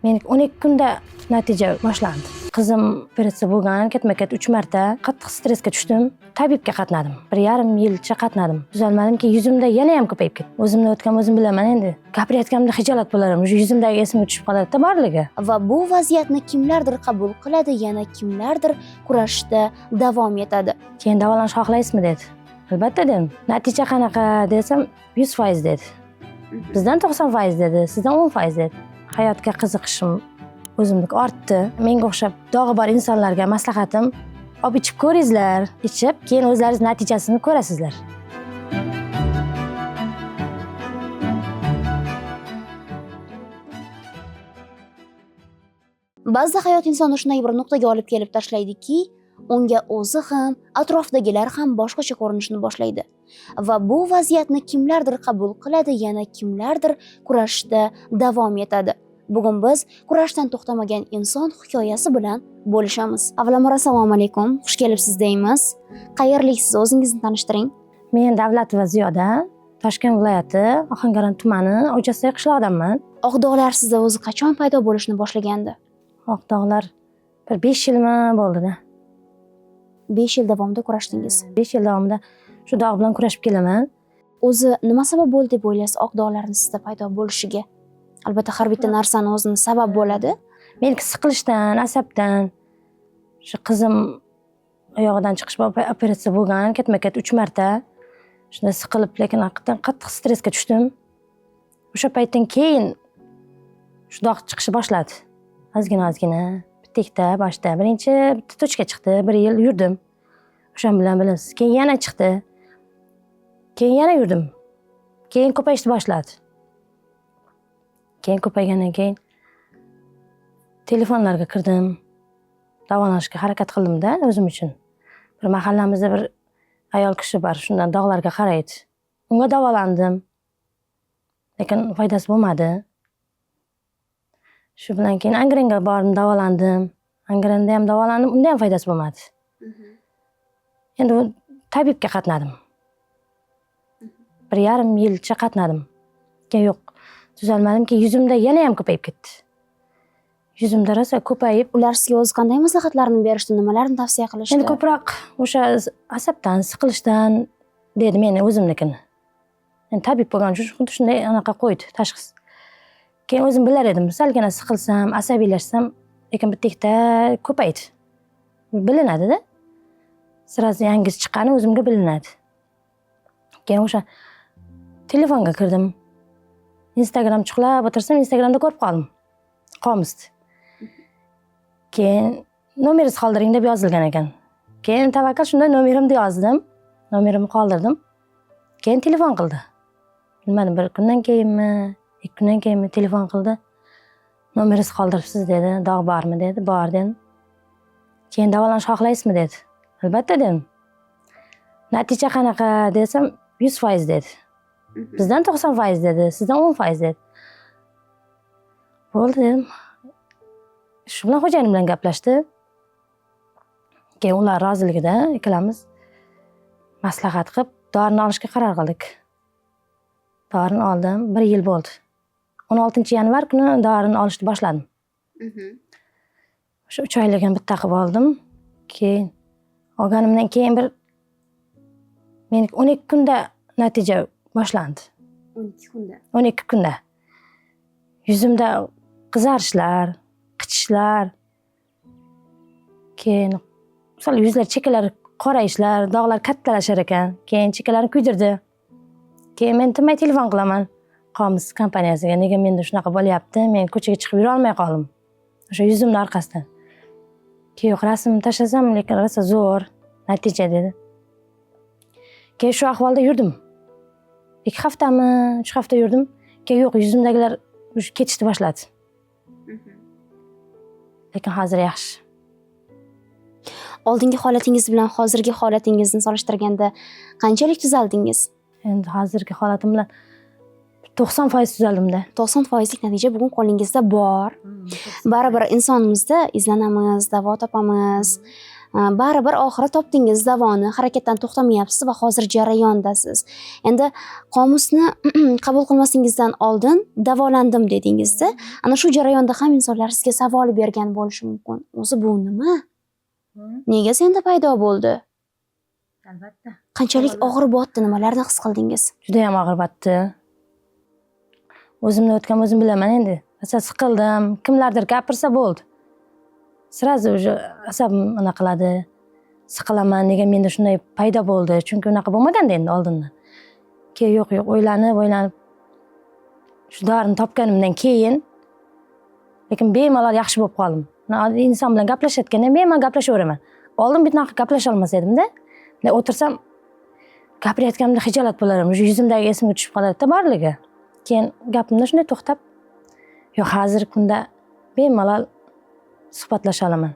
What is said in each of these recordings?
Men 12 kunda natija boshlandi. Qizim operatsiya bo'lgan, ketma-ket 3 marta qattiq stressga tushdim. Tabibga qatnadim. 1,5 yilcha qatnadim. Tuzalmadimki, yuzimda yana ham ko'payib ketdi. O'zimni o'tgan o'zim bilaman endi. Gapirayotganimda xijolat bo'larim. Shu yuzimdagi esimga tushib qoladi-da borligi. Va bu vaziyatni kimlardir qabul qiladi, yana kimlardir kurashishda davom etadi. Keyin davolanish xohlaysizmi dedi. Albatta dedim. Natija qanaqa desam 100% dedi. Bizdan 90% dedi, sizdan 10% dedi. Hayotga qiziqishim o'zimlik ortdi. Menga o'xshab dog'i bor insonlarga maslahatim, olib ichib ko'ringizlar, ichib, keyin o'zlaringiz natijasini ko'rasizlar. Ba'zida hayot insonni shunday bir nuqtaga olib kelib tashlaydiki, unga o'zi ham, atrofdagilar ham boshqacha ko'rinishni boshlaydi. Va bu vaziyatni kimlardir qabul qiladi, yana kimlardir kurashishda davom etadi. Bugun biz kurashdan to'xtamagan inson hikoyasi bilan bo'lishamiz. Avvalambor assalomu alaykum, xush kelibsiz deymiz. Qayerliksiz, o'zingizni tanishtiring. Men Davlatova Ziyoda, Toshkent viloyati Ohangaron tumani O'jasoy qishlog'idanman. Oq dog'lar sizda o'zi qachon paydo bo'lishni boshlagandi? Oq dog'lar bir 5 yilmi bo'ldi-da. 5 yil davomida kurashdingiz. 5 yil davomida shu dog' bilan kurashib kelaman. O'zi nima sabab bo'ldi deb o'ylaysiz oq dog'larning sizda paydo bo'lishiga? Albatta har bitta narsani o'zini sabab bo'ladi. Meniki siqilishdan, asabdan, shu qizim oyog'idan chiqish operatsiya bo'lgan, ketma-ket 3 marta shunda siqilib, lekin haqiqatan qattiq stressga tushdim. O'sha paytdan keyin shu dog' chiqishi boshladi. Ozgina bitta boshda birinchi bitta tochka chiqdi, 1 yil yurdim. O'shan bilan bilasiz. Keyin yana chiqdi. Keyin yana yurdim. Keyin ko'payishni boshladi. Keyin ko'paygandan keyin telefonlarga kirdim. Davolanishga harakat qildim-da o'zim uchun. Bir mahallamizda bir ayol kishi bor, shundan dog'larga qaraydi. Unga davolandim. Lekin foydasi bo'lmadi. Shu bilan keyin Angrenga bordim, davolandim. Angrenda ham davolandim, unda ham foydasi bo'lmadi. Endi tabibga qatnadim. 1,5 yilcha qatnadim. Keyin yo'q, tuzalmadimki, yuzimda yana ham ko'payib ketdi. Yuzimda rosa ko'payib, Ular sizga o'zi qanday maslahatlarni berishdi, nimalarni tavsiya qilishdi? endi ko'proq o'sha asabdan, siqilishdan dedi meni o'zimnikini. Endi tabib bo'lgan uchun xuddi shunday anaqa qo'ydi tashxis. Keyin o'zim bilar edim, salgina siqilsam, asabiylashsam, lekin bitta ko'paydi. Bilinadi-da. Sirasi yangisi chiqqani o'zimga bilinadi. Keyin o'sha telefonga kirdim. Instagram chuqlab o'tirsam, Instagramda ko'rib qoldim. Qomusni. Keyin nomeringizni qoldiring deb yozilgan ekan. Keyin tavakkal shunda nomerimni yozdim. Nomerimni qoldirdim. Keyin telefon qildi. Bilmadim, 1 kundan keyinmi, 2 kundan keyinmi telefon qildi. Nomeringizni qoldiribsiz dedi. Dog' bormi dedi. Bor dedim. Keyin davolanish xohlaysizmi dedi. Albatta dedim. Natija qanaqa desam 100% dedi. Bizdan 90% dedi, sizdan 10% dedi. Bo'ldi dedim. Shu bilan xo'jayinim bilan gaplashdi. Keyin ular roziligida ikkalamiz maslahat qilib, dorini olishga qaror qildik. Dorini oldim, 1 yil bo'ldi. 16-yanvar kuni dorini olishni boshladim. Shu 3 oyligini bitta qilib oldim. Keyin olganimdan keyin men 12 kunda natija boshlandi. 12 kunda. Yuzimda qizarishlar, qichishlar, keyin misol yuzlar chekkalari qorayishlar, dog'lar kattalashar ekan. Keyin chekkalarini kuydirdi. Keyin men tinmay telefon qilaman Qomus kompaniyasiga. Nega menda shunaqa bo'lyapti? Men ko'chaga chiqib yura olmay qoldim. O'sha yuzimning orqasidan. Keyin yo'q, rasm tashlasam, lekin rosa zo'r natija dedi. Keyin shu ahvolda yurdim. 2 haftami, 3 hafta yurdim. Keyin yo'q, yuzimdagilar ketishni boshladi. Lekin hozir yaxshi. Oldingi holatingiz bilan hozirgi holatingizni solishtirganda qanchalik tuzaldingiz? Endi hozirgi holatim bilan 90% tuzaldim-da. 90%lik natija bugun qo'lingizda bor. Baribir insonimizda izlanamiz, davo topamiz. baribir oxiri topdingiz davoni, harakatdan to'xtamayapsiz va hozir jarayondasiz. Endi qomusni qabul qilmasingizdan oldin davolandim dedingizda, ana shu jarayonda ham insonlar sizga savol bergan bo'lishi mumkin. O'zi bu nima? Nega senda paydo bo'ldi? Albatta. Qanchalik og'ir botdi, nimalarni his qildingiz? Juda ham og'ir botdi. O'zimni o'tgan o'zim bilaman endi. Asal siqildim, kimlardir gapirsa bo'ldi. Sразу уже asabim nima qiladi. Siqilaman, nega menda shunday paydo bo'ldi? Chunki unaqa bo'lmaganda endi oldindan. Keyin yo'q, o'ylanib shu dorini topganimdan keyin lekin bemalol yaxshi bo'lib qoldim. Inson bilan gaplashayotganda bemalol gaplashaveraman. Oldin bunaqa gaplasha olmas edimda. O'tirsam gapirayotganimda xijolat bo'larim. O'sha yuzimdagi esimga tushib qoladi-da borligi. Keyin gapimda shunday to'xtab, yo'q, hozirgi kunda bemalol suhbatlasha olaman.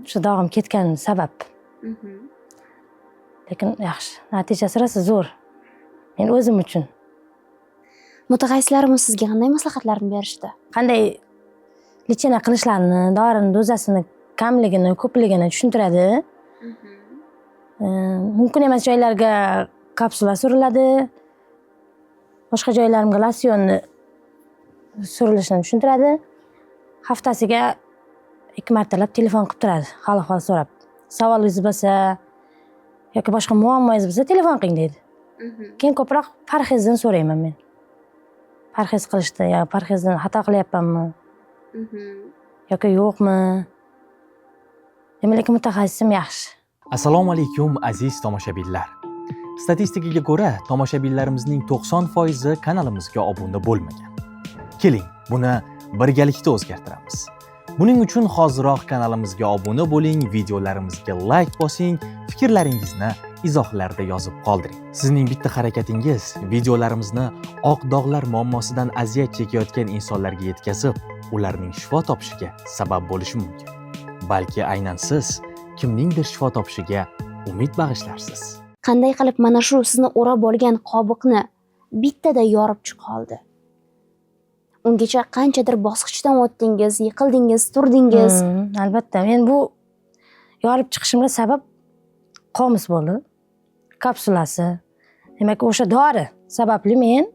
Shu dog'im ketgan sabab. Lekin yaxshi, natijasi rosa zo'r. Men o'zim uchun. Mutaxassislarimiz sizga qanday maslahatlarni berishdi? Qanday lecheniya qilishlarini, dorini dozasini kamligini, ko'pligini tushuntiradi. Mumkin emas joylarga kapsula suriladi. Boshqa joylarimga losyonni surilishini tushuntiradi. Haftasiga 2 martalab telefon qilib turadi, hol so'rab. Savolingiz bo'lsa yoki boshqa muammongiz bo'lsa telefon qiling deydi. Keyin ko'proq parhezdan so'rayman men. Parhez qilishdi, yo parhezdan xato qilyapmanmi? Yoki yo'qmi? Demak, mutaxassisim yaxshi. Assalomu alaykum aziz tomoshabinlar. Statistikaga ko'ra, tomoshabinlarimizning 90% kanalimizga obuna bo'lmagan. Keling, buni birgalikda o'zgartiramiz. Buning uchun hoziroq kanalimizga obuna bo'ling, videolarimizga like bosing, fikrlaringizni izohlarda yozib qoldiring. Sizning bitta harakatingiz videolarimizni oq dog'lar muammosidan aziyat chekayotgan insonlarga yetkazib, ularning shifo topishiga sabab bo'lishi mumkin. Balki aynan siz kimningdir shifo topishiga umid bag'ishlarsiz. Qanday qilib mana shu sizni o'rab olgan qobiqni bittada yorib chiqa oldi? Ungacha qanchadir bosqichdan o'tdingiz, yiqildingiz, turdingiz. Albatta, men bu yorib chiqishimga sabab qomus bo'ldi. Kapsulasi. Demak, o'sha dori sababli men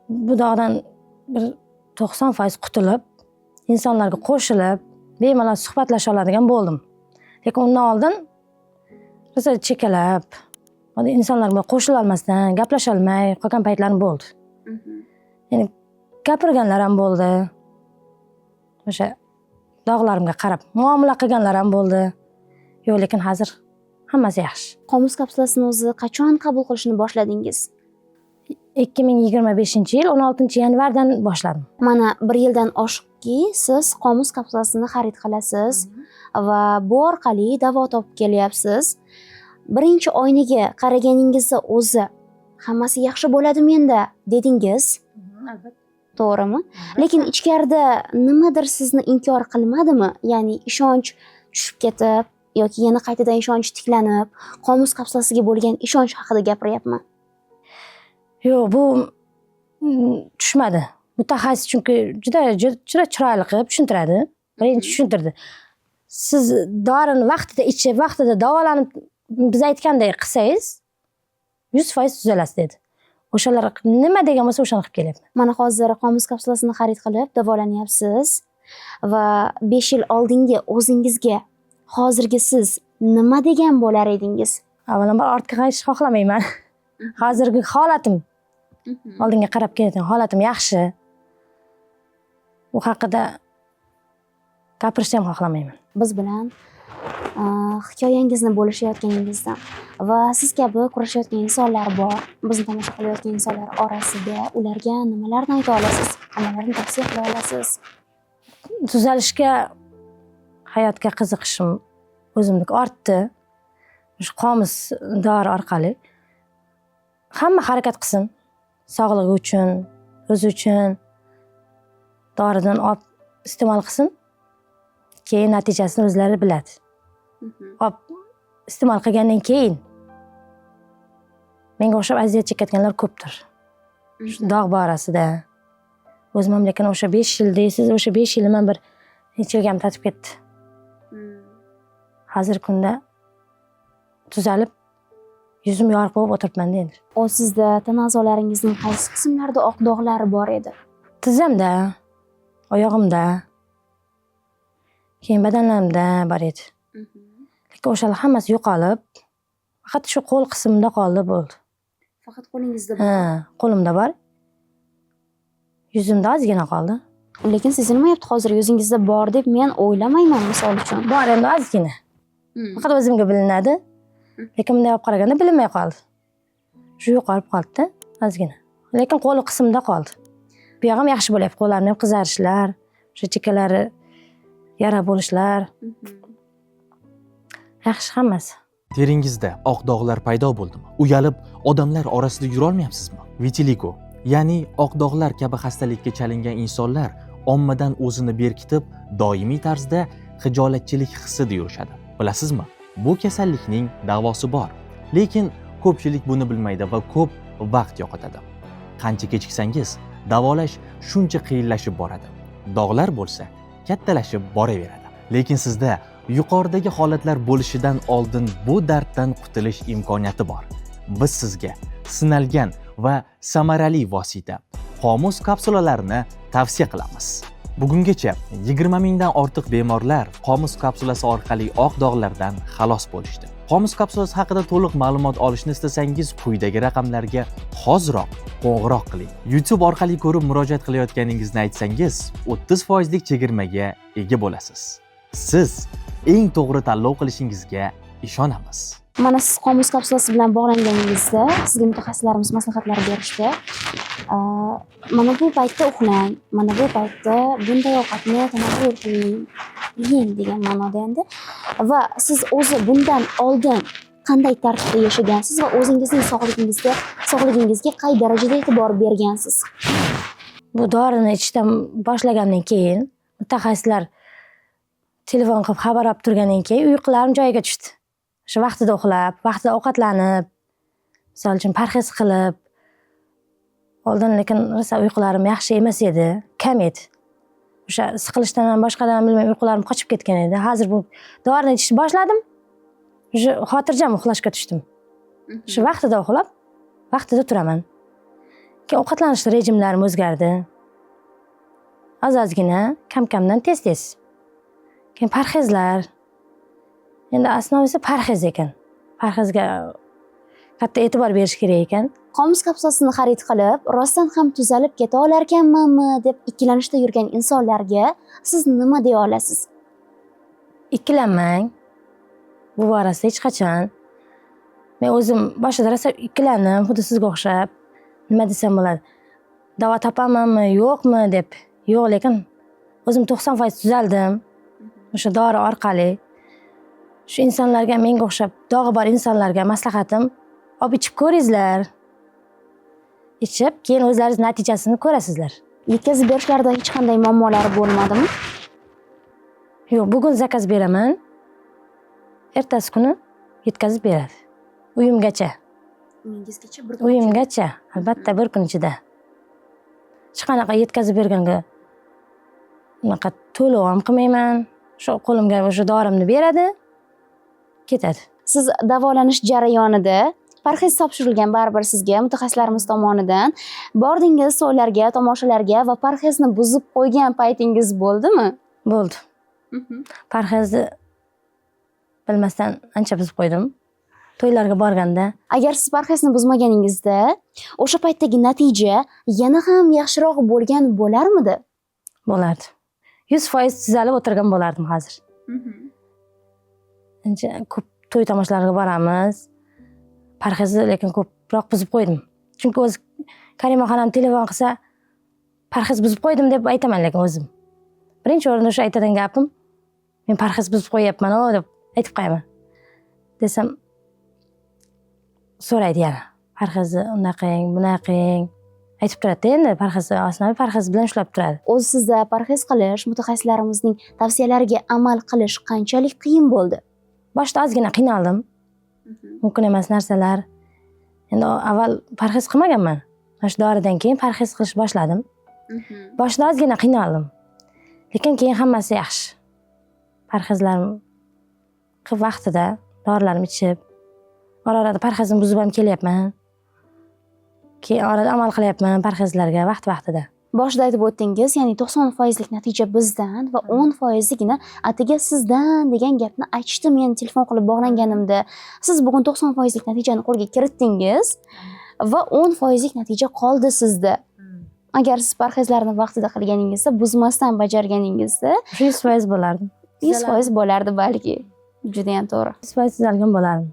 bu dog'dan bir 90% qutulib, insonlarga qo'shilib, bemalol suhbatlasha oladigan bo'ldim. Lekin undan oldin rosa chekalab, insonlar bilan qo'shila olmasdan, gaplasha olmay qolgan paytlarim bo'ldi. Ya'ni gapirganlar ham bo'ldi. O'sha dog'larimga qarab muomala qilganlar ham bo'ldi. Yo'q, lekin hozir hammasi yaxshi. Qomus kapsulasini o'zi qachon qabul qilishni boshladingiz? 2025-yil 16-yanvardan boshladim. Mana 1 yildan oshiqki, siz qomus kapsulasini xarid qilasiz va bu orqali davo topib kelyapsiz. Birinchi oynaga qaraganingizda o'zi hammasi yaxshi bo'ladi menda dedingiz. Albatta. To'g'rimi? Lekin ichkarida nimadir sizni inkor qilmadimi? Ya'ni ishonch tushib ketib yoki yana qaytadan ishonch tiklanib, qomus kapsulasiga bo'lgan ishonch haqida gapiryapman. Yo'q, bu tushmadi. Mutaxassis chunki juda chiroyli qilib tushuntiradi. Birinchi tushuntirdi. Siz dorini vaqtida ichib, vaqtida davolanib, biz aytganday qilsangiz 100% tuzalasiz dedi. O'shalar nima degan bo'lsa o'shani qilib kelyapman. Mana hozir qomus kapsulasini xarid qilib davolanyapsiz va 5 yil oldingi o'zingizga hozirgi siz nima degan bo'lar edingiz? Avvalambor ortga qaytishni xohlamayman. Hozirgi holatim, oldinga qarab kelayotgan holatim yaxshi. U haqida gapirishni ham xohlamayman. Biz bilan hikoyangizni bo'lishayotganingizdan va siz kabi kurashayotgan insonlar bor. Bizni tomosha qilayotgan insonlar orasida ularga nimalarni ayta olasiz? Nimalarni tavsiya qila olasiz? Tuzalishga, hayotga qiziqishim o'zimdek ortdi. Shu qomus dori orqali hamma harakat qilsin. Sog'ligi uchun, o'zi uchun doridan olib iste'mol qilsin. Keyin natijasini o'zlari biladi. Olib iste'mol qilgandan keyin menga o'xshab aziyat chekayotganlar ko'pdir. Shu dog' borasida. O'zim lekin o'sha 5 yil deysiz, o'sha 5 yilni men bir necha yilga tatib ketdi. hozirgi kunda tuzalib, yuzim yorug' bo'lib o'tiribman endi. O sizda tana a'zolaringizning qaysi qismlarida oq dog'lari bor edi? Tizzamda, oyog'imda, keyin badanlarimda bor edi. Lekin o'shalar hammasi yo'qolib, faqat shu qo'l qismida qoldi bo'ldi. Faqat qo'lingizda Ha, qo'limda bor. Yuzimda ozgina qoldi. Lekin sezilmayapti hozir yuzingizda bor deb men o'ylamayman misol uchun. Bor endi ozgina. Faqat o'zimga bilinadi. Lekin bunday olib qaraganda bilinmay qoldi. Shu yo'qolib qoldi-da, ozgina. Lekin qo'l qismida qoldi. Bu ham yaxshi bo'lyapti. Qo'llarim ham qizarishlar, o'sha chekkalari yara bo'lishlar. Yaxshi hammasi. Teringizda oq dog'lar paydo bo'ldimi? Uyalib, odamlar orasida yura olmayapsizmi? Vitiligo, ya'ni oq dog'lar kabi xastalikka chalingan insonlar ommadan o'zini berkitib, doimiy tarzda xijolatchilik hissida yurishadi. Bilasizmi? Bu kasallikning davosi bor. Lekin ko'pchilik buni bilmaydi va ko'p vaqt yo'qotadi. Qancha kechiksangiz, davolash shuncha qiyinlashib boradi. Dog'lar bo'lsa, kattalashib boraveradi. Lekin sizda yuqoridagi holatlar bo'lishidan oldin bu darddan qutulish imkoniyati bor. Biz sizga sinalgan va samarali vosita Qomus kapsulalarini tavsiya qilamiz. Bugungacha 20 mingdan ortiq bemorlar Qomus kapsulasi orqali oq dog'lardan xalos bo'lishdi. Qomus kapsulasi haqida to'liq ma'lumot olishni istasangiz, quyidagi raqamlarga hoziroq qo'ng'iroq qiling. YouTube orqali ko'rib murojaat qilayotganingizni aytsangiz, 30% lik chegirmaga ega bo'lasiz. Siz eng to'g'ri tanlov qilishingizga ishonamiz. Mana siz Qomus kapsulasi bilan bog'langaningizda sizga mutaxassislarimiz maslahatlar berishdi. Mana bu paytda uxlang, mana bu paytda bunday ovqatni tanovul qiling, yeng degan ma'noda endi. Va siz o'zi bundan oldin qanday tartibda yashagansiz va o'zingizning sog'ligingizga qay darajada e'tibor bergansiz? Bu dorini ichishdan boshlagandan keyin mutaxassislar telefon qilib xabar olib turgandan keyin uyqularim joyiga tushdi. Shu vaqtida uxlab, vaqtida ovqatlanib, misol uchun parhez qilib, oldin lekin rosa uyqularim yaxshi emas edi, kam edi. O'sha siqilishdan ham boshqadan bilmay uyqularim qochib ketgan edi. Hozir bu dorini ichishni boshladim. O'sha xotirjam uxlashga tushdim. Shu vaqtida uxlab, vaqtida turaman. Keyin ovqatlanish rejimlarim o'zgardi. Az-ozgina, kam-kamdan tez-tez. Keyin parhezlar. Endi asnosiysi parhez ekan. Parhezga katta e'tibor berish kerak ekan. Qomus kapsulasini xarid qilib, rostdan ham tuzalib keta olarkanmanmi deb ikkilanishda yurgan insonlarga siz nima deya olasiz? Ikkilanmang. Bu borasida hech qachon. Men o'zim boshida rosa ikkilandim, xuddi sizga o'xshab. Nima desam bo'ladi? Davo topamanmi, yo'qmi deb. Yo'q, lekin o'zim 90% tuzaldim. O'sha dori orqali. Shu insonlarga, menga o'xshab dog'i bor insonlarga maslahatim, olib ichib ko'ringizlar. Ichib, keyin o'zlaringiz natijasini ko'rasizlar. Yetkazib berishlarda hech qanday muammolari bo'lmadimi? Yo'q, bugun zakaz beraman. Ertasi kuni yetkazib beradi. Uyimgacha. Uyingizgacha bir Uyimgacha, albatta bir kun ichida. Hech qanaqa yetkazib berganga unaqa to'lov ham qilmayman. Shu qo'limga o'sha dorimni beradi, ketadi. Siz davolanish jarayonida parhez topshirilgan baribir sizga mutaxassislarimiz tomonidan bordingiz to'ylarga, tomoshalarga va parhezni buzib qo'ygan paytingiz bo'ldimi? Bo'ldi. Parhezni bilmasdan ancha buzib qo'ydim. To'ylarga borganda. Agar siz parhezni buzmaganingizda, o'sha paytdagi natija yana ham yaxshiroq bo'lgan bo'larmidi? Bo'lardi. 100% tuzalib o'tirgan bo'lardim hozir. Ancha ko'p to'y tomoshalarga boramiz. Parhezni lekin ko'proq buzib qo'ydim. Chunki o'zi Karima xonim telefon qilsa, parhez buzib qo'ydim deb aytaman lekin o'zim. Birinchi o'rinda o'sha aytadigan gapim, men parhez buzib qo'yapman deb aytib qo'yaman. Desam, so'raydi yana. Parhezni unaqang, bunaqang aytib turadi endi, parhezni osnoviy parhez bilan ushlab turadi. O'zi sizda parhez qilish, mutaxassislarimizning tavsiyalariga amal qilish qanchalik qiyin bo'ldi? Boshda ozgina qiynaldim. Mumkin emas narsalar. Endi avval parhez qilmaganman. Mana shu doridan keyin parhez qilish boshladim. Boshda ozgina qiynaldim. Lekin keyin hammasi yaxshi. Parhezlarim qilib vaqtida dorilarimni ichib, orada parhezimni buzib ham kelyapman. Keyin orada amal qilyapman parhezlarga vaqtida. Boshida aytib o'tdingiz, ya'ni 90% natija bizdan va 10%gina atigi sizdan degan gapni aytishdi men telefon qilib bog'langanimda. Siz bugun 90% natijani qo'lga kiritdingiz va 10% natija qoldi sizda. Agar siz parhezlarni vaqtida qilganingizda, buzmasdan bajarganingizda 100% bo'lardim. 100% bo'lardi balki. Juda ham to'g'ri. 100% tuzalgan bo'lardim.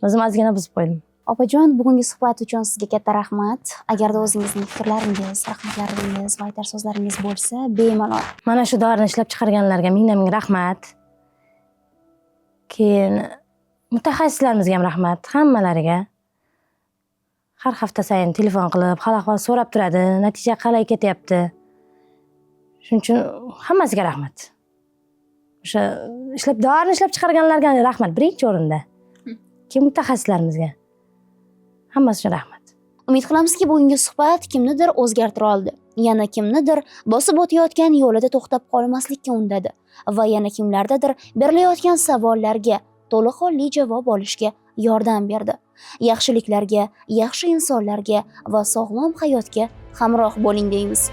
O'zim ozgina buzib qo'ydim. Opajon, bugungi suhbat uchun sizga katta rahmat. Agarda o'zingizning fikrlaringiz, rahmatlaringiz va aytar so'zlaringiz bo'lsa, bemalol. Mana shu dorini ishlab chiqarganlarga ming rahmat. Keyin mutaxassislarimizga ham rahmat, hammalariga. Har hafta sayin telefon qilib, hol-ahvol so'rab turadi, natija qalay ketyapti. Shuning uchun hammasiga rahmat. O'sha dorini ishlab chiqarganlarga rahmat birinchi o'rinda. Keyin mutaxassislarimizga. Hammasi uchun rahmat. Umid qilamizki, bugungi suhbat kimnidir o'zgartira oldi. Yana kimnidir bosib o'tayotgan yo'lida to'xtab qolmaslikka undadi va yana kimlardadir berilayotgan savollarga to'liq holli javob olishga yordam berdi. Yaxshiliklarga, yaxshi insonlarga va sog'lom hayotga hamroh bo'ling deymiz.